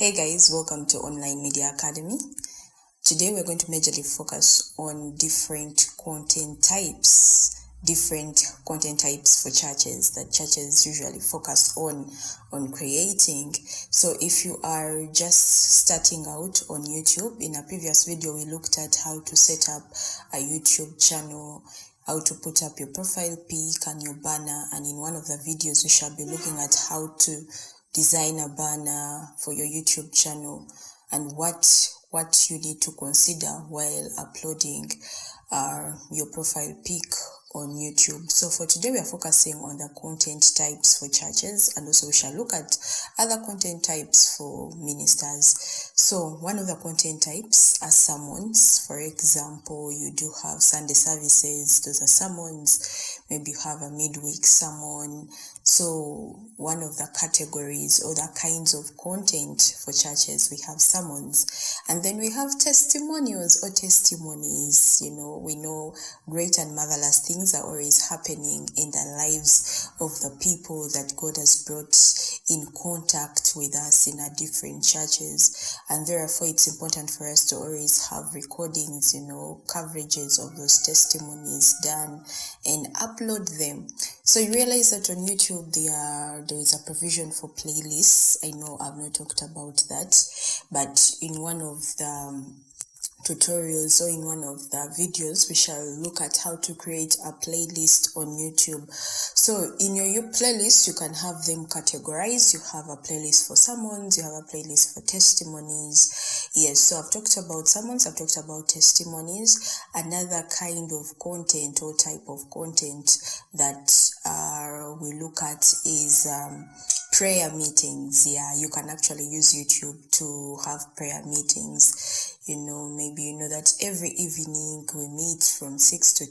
Hey guys, welcome to Online Media Academy. Today we're going to majorly focus on different content types for churches that churches usually focus on creating. So if you are just starting out on YouTube, in a previous video we looked at how to set up a YouTube channel, how to put up your profile pic and your banner, and in one of the videos we shall be looking at how to design a banner for your YouTube channel and what you need to consider while uploading your profile pic on YouTube. So for today we are focusing on the content types for churches, and also we shall look at other content types for ministers. So one of the content types are sermons. For example, you do have Sunday services, those are sermons. Maybe you have a midweek sermon. So one of the categories or the kinds of content for churches, we have sermons, and then we have testimonials or testimonies. We know great and marvelous things are always happening in the lives of the people that God has brought in contact with us in our different churches, and therefore it's important for us to always have recordings, coverages of those testimonies done and upload them. So you realize that on YouTube there is a provision for playlists. I know I've not talked about that, but in one of the tutorials or in one of the videos we shall look at how to create a playlist on YouTube. So in your playlist you can have them categorized. You have a playlist for sermons, you have a playlist for testimonies. Yes, so I've talked about sermons, I've talked about testimonies. Another kind of content or type of content that we look at is prayer meetings. Yeah, you can actually use YouTube to have prayer meetings. Maybe you know that every evening we meet from 6 to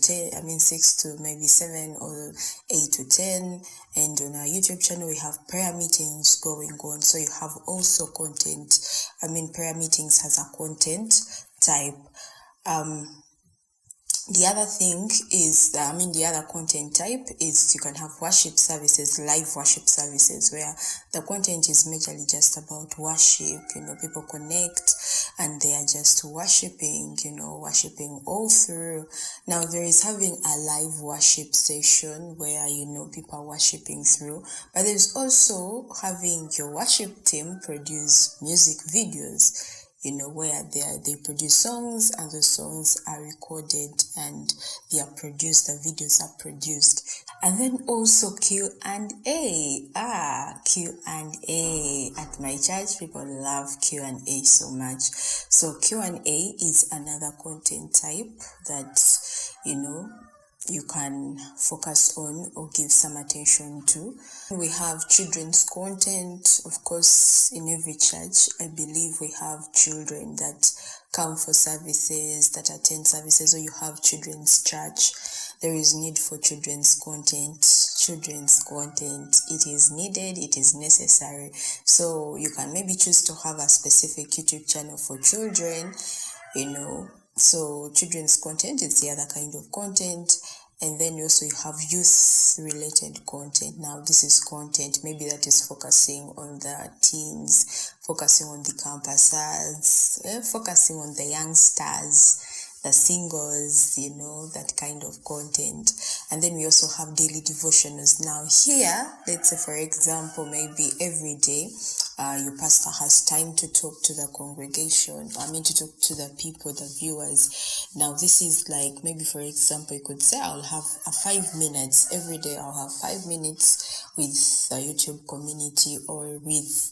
maybe 7 or 8 to 10, and on our YouTube channel we have prayer meetings going on. So you have also content. Prayer meetings has a content type. The other thing is, the other content type is you can have worship services, live worship services, where the content is majorly just about worship. People connect and they are just worshiping, worshiping all through. Now there is having a live worship session where, people are worshiping through, but there's also having your worship team produce music videos, where they produce songs and the songs are recorded and they are produced, the videos are produced. And then also Q&A. Q&A. At my church, people love Q&A so much. So Q&A is another content type that, you can focus on or give some attention to. We have children's content. Of course, in every church, I believe we have children that come for services, that attend services, or you have children's church. There is need for children's content. It is needed, it is necessary. So you can maybe choose to have a specific YouTube channel for children, So children's content is the other kind of content. And then also you have youth related content. Now this is content maybe that is focusing on the teens, focusing on the campuses, focusing on the youngsters, the singles, that kind of content. And then we also have daily devotionals. Now here, let's say for example, maybe every day your pastor has time to talk to the congregation, to talk to the people, the viewers. Now this is like, maybe for example, you could say I'll have 5 minutes every day. I'll have 5 minutes with the YouTube community or with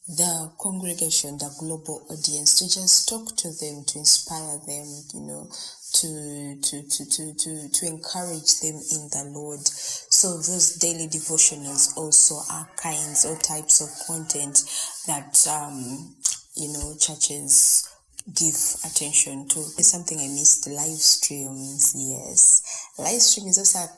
the congregation, the global audience, to just talk to them, to inspire them, to encourage them in the Lord. So those daily devotionals also are kinds or types of content that churches give attention to. There's something I missed, live streams. Yes, live stream is also a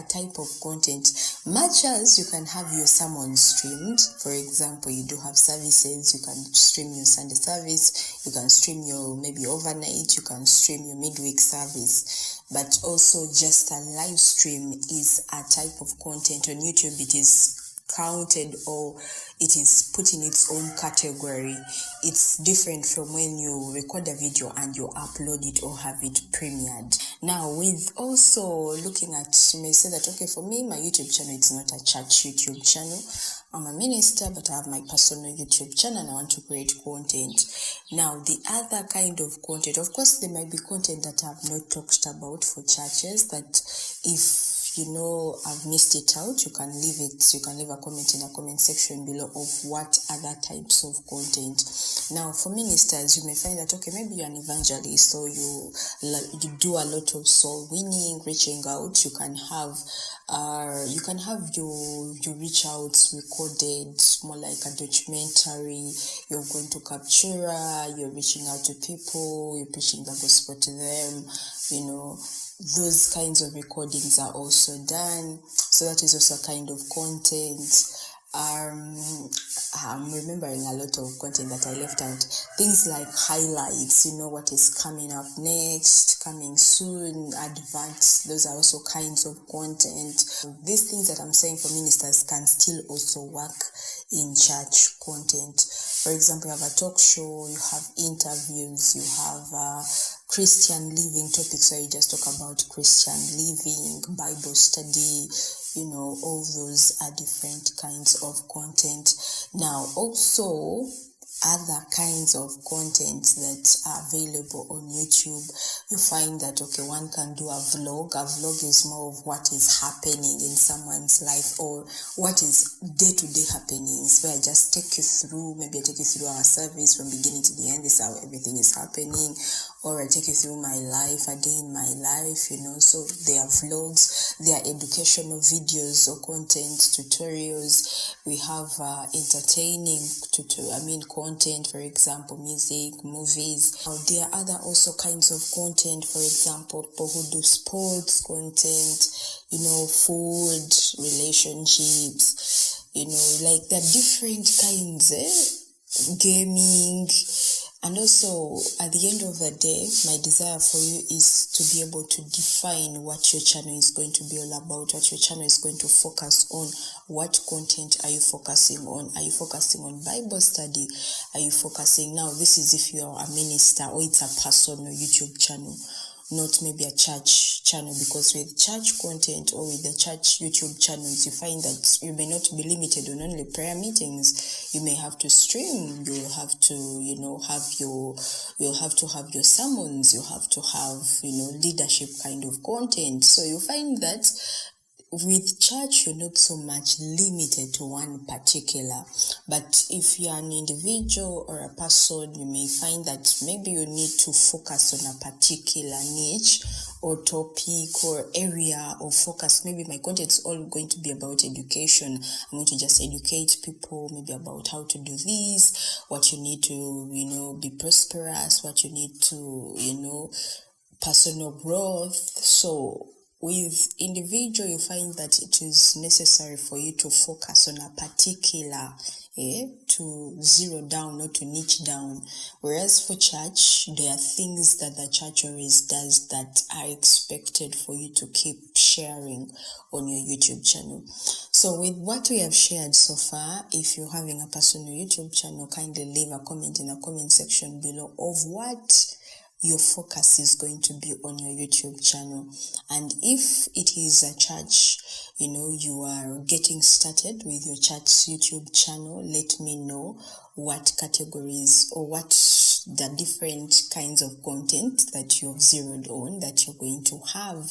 type of content, much as you can have your sermon streamed. For example, you do have services, you can stream your Sunday service, you can stream your maybe overnight, you can stream your midweek service. But also just a live stream is a type of content. On YouTube it is counted or it is put in its own category. It's different from when you record a video and you upload it or have it premiered. Now, with also looking at, you may say that, okay, for me, my YouTube channel, it's not a church YouTube channel. I'm a minister, but I have my personal YouTube channel and I want to create content. Now, the other kind of content, of course, there might be content that I've not talked about for churches that if I've missed it out, you can leave a comment in a comment section below of what other types of content. Now, for ministers, you may find that, okay, maybe you're an evangelist or you do a lot of soul winning, reaching out. You can have your reach out recorded, more like a documentary. You're going to Captura, you're reaching out to people, you're preaching the gospel to them, those kinds of recordings are also done. So that is also a kind of content. I'm remembering a lot of content that I left out. Things like highlights, what is coming up next, coming soon, adverts, those are also kinds of content. These things that I'm saying for ministers can still also work in church content. For example, you have a talk show, you have interviews, you have Christian living topics where you just talk about Christian living, Bible study, all those are different kinds of content. Now, also other kinds of content that are available on YouTube, you find that, okay, one can do a vlog. A vlog is more of what is happening in someone's life or what is day-to-day happenings, where I just take you through, maybe I take you through our service from beginning to the end, this is how everything is happening, or I take you through my life, a day in my life, so they are vlogs, they are educational videos or content, tutorials. We have entertaining content, for example, music, movies. Now, there are other also kinds of content, for example, people who do sports content, food, relationships, like the different kinds, gaming. And also, at the end of the day, my desire for you is to be able to define what your channel is going to be all about, what your channel is going to focus on. What content are you focusing on? Are you focusing on Bible study? Are you focusing, now this is if you are a minister or it's a personal YouTube channel, not maybe a church channel, because with church content or with the church YouTube channels, you find that you may not be limited on only prayer meetings. You may have to stream, you'll have to, you'll have to have your sermons, you have to have, leadership kind of content. So you find that with church, you're not so much limited to one particular, but if you're an individual or a person, you may find that maybe you need to focus on a particular niche or topic or area of focus. Maybe my content is all going to be about education. I'm going to just educate people maybe about how to do this, what you need to, be prosperous, what you need to, personal growth. So with individual, you find that it is necessary for you to focus on a particular, to zero down, not to niche down. Whereas for church, there are things that the church always does that are expected for you to keep sharing on your YouTube channel. So with what we have shared so far, if you're having a personal YouTube channel, kindly leave a comment in the comment section below of what your focus is going to be on your YouTube channel. And if it is a church, you are getting started with your church YouTube channel, let me know what categories or what the different kinds of content that you've zeroed on that you're going to have.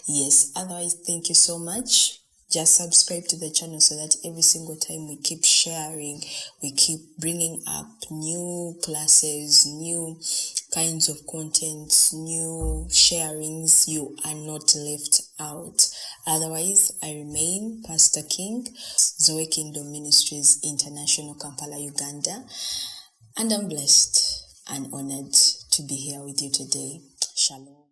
Yes, otherwise, thank you so much. Just subscribe to the channel so that every single time we keep sharing, we keep bringing up new classes, new kinds of content, new sharings, you are not left out. Otherwise, I remain Pastor King, Zoe Kingdom Ministries International, Kampala, Uganda, and I'm blessed and honored to be here with you today. Shalom.